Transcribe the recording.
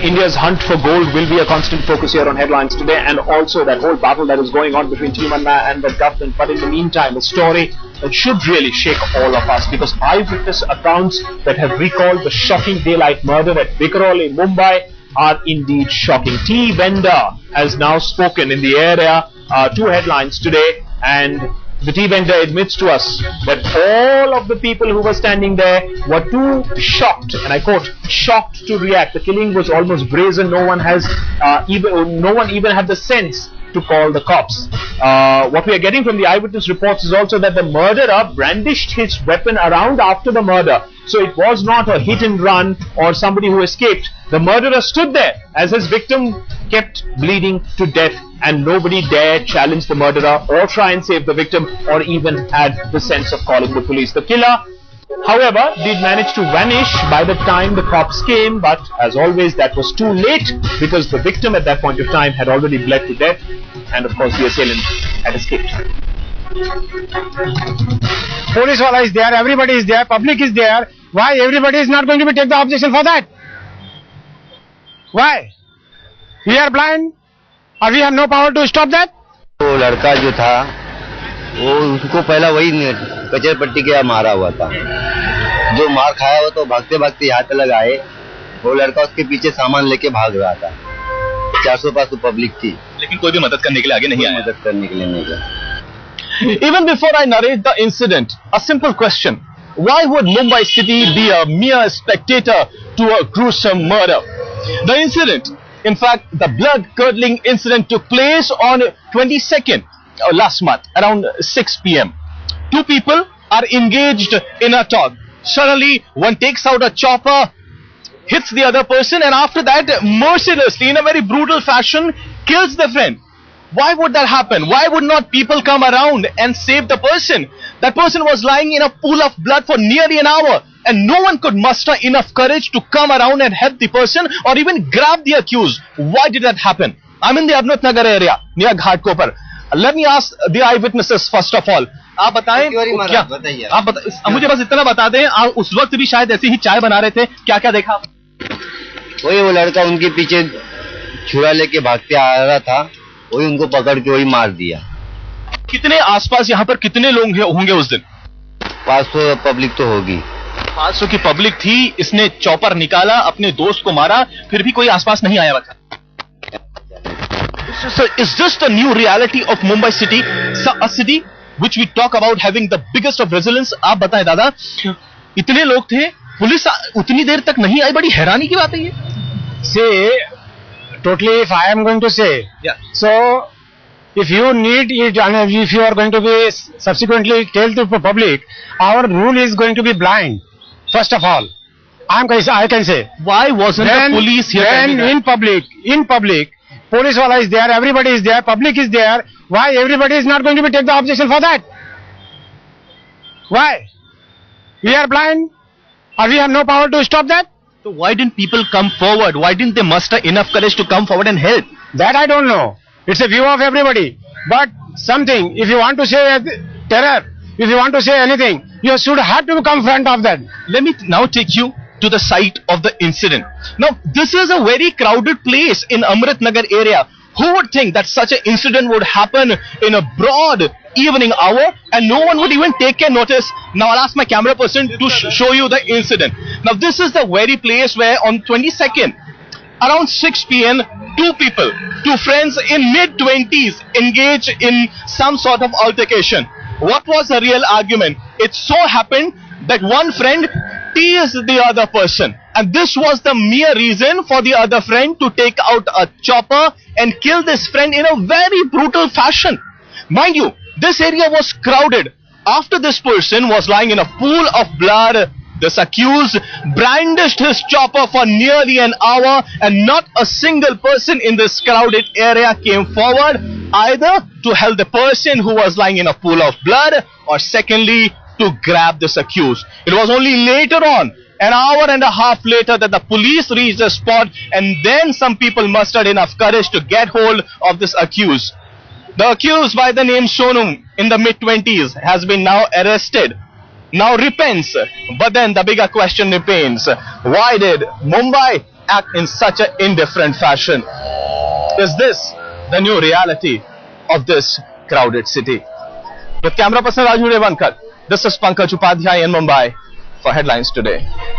India's hunt for gold will be a constant focus here on Headlines today, and also that whole battle that is going on between Team Anna and the government. But in the meantime, a story that should really shake all of us, because eyewitness accounts that have recalled the shocking daylight murder at Vikaroli in Mumbai are indeed shocking. Tea vendor has now spoken in the area to Headlines today, and the tea vendor admits to us that all of the people who were standing there were too shocked, and I quote, shocked to react. The killing was almost brazen. No one even had the sense to call the cops. What we are getting from the eyewitness reports is also that the murderer brandished his weapon around after the murder. So it was not a hit and run or somebody who escaped. The murderer stood there as his victim kept bleeding to death, and nobody dared challenge the murderer or try and save the victim, or even had the sense of calling the police. The killer, however, did manage to vanish by the time the cops came, but as always that was too late, because the victim at that point of time had already bled to death, and of course the assailant had escaped. Police wala is there, everybody is there, public is there. Why everybody is not going to be take the objection for that? Why? We are blind, or we have no power to stop that? वो लड़का जो था वो उसको पहला वही कचर पट्टी के मारा हुआ था, जो मार खाया हुआ तो भागते भागते यहाँ तक आए। वो लड़का उसके पीछे सामान लेके भाग रहा था। 400 पास तो पब्लिक थी, लेकिन कोई भी मदद करने के लिए आगे नहीं आया। मदद करने के लिए नहीं गया। Even before I narrate the incident, a simple question: why would Mumbai city be a mere spectator to a gruesome murder? The incident, in fact, the blood-curdling incident took place on 22nd last month around 6 p.m. Two people are engaged in a talk. Suddenly, one takes out a chopper, hits the other person, and after that, mercilessly, in a very brutal fashion, kills the friend. Why would that happen? Why would not people come around and save the person? That person was lying in a pool of blood for nearly an hour, and no one could muster enough courage to come around and help the person or even grab the accused. Why did that happen? I'm in the Abnut Nagar area near Ghatkopar. Let me ask the eyewitnesses first of all. आप बताएं क्या? आप मुझे बस इतना बता दें, आप उस वक्त भी शायद ऐसी ही चाय बना रहे थे, क्या क्या देखा? वही वो लड़का उनके पीछे छुरा लेके भागते आ रहा था, वही उनको पकड़ के वही मार दिया। कितने आसपास यहाँ पर कितने लोग होंगे उस दिन? 500 पब्लिक तो होगी। 500 की पब्लिक थी, इसने चॉपर निकाला, अपने दोस्त को मारा, फिर भी कोई आसपास नहीं आया बचा। Is this the new reality of Mumbai city? A city which we talk about having the biggest of resilience. आप बताएं दादा, इतने लोग थे, पुलिस उतनी देर तक नहीं आई, बड़ी हैरानी की बात है ये। Say, totally, if I am going to say, yeah. So if you need it, and if you are going to be subsequently tell to the public, our rule is going to be blind. First of all, I can say. Why wasn't the police here? Then in public, police wala is there, everybody is there, public is there. Why everybody is not going to be take the objection for that? Why? We are blind, or we have no power to stop that? So why didn't people come forward? Why didn't they muster enough courage to come forward and help? That I don't know. It's a view of everybody. But something, if you want to say terror, if you want to say anything, you should have to come front of that. Let me now take you to the site of the incident. Now, this is a very crowded place in Amrit Nagar area. Who would think that such an incident would happen in a broad evening hour and no one would even take a notice? Now, I'll ask my camera person to show you the incident. Now, this is the very place where on 22nd, around 6 p.m., two friends in mid-20s engage in some sort of altercation. What was the real argument? It so happened that one friend teased the other person, and this was the mere reason for the other friend to take out a chopper and kill this friend in a very brutal fashion. Mind you, this area was crowded. After this person was lying in a pool of blood, this accused brandished his chopper for nearly an hour, and not a single person in this crowded area came forward either to help the person who was lying in a pool of blood, or secondly to grab this accused. It was only later on, an hour and a half later, that the police reached the spot, and then some people mustered enough courage to get hold of this accused. The accused, by the name Sonum, in the mid-20s, has been now arrested. Now repents, but then the bigger question remains: why did Mumbai act in such an indifferent fashion? Is this the new reality of this crowded city? With camera person Raju Revankar, this is Pankaj Upadhyay in Mumbai for Headlines Today.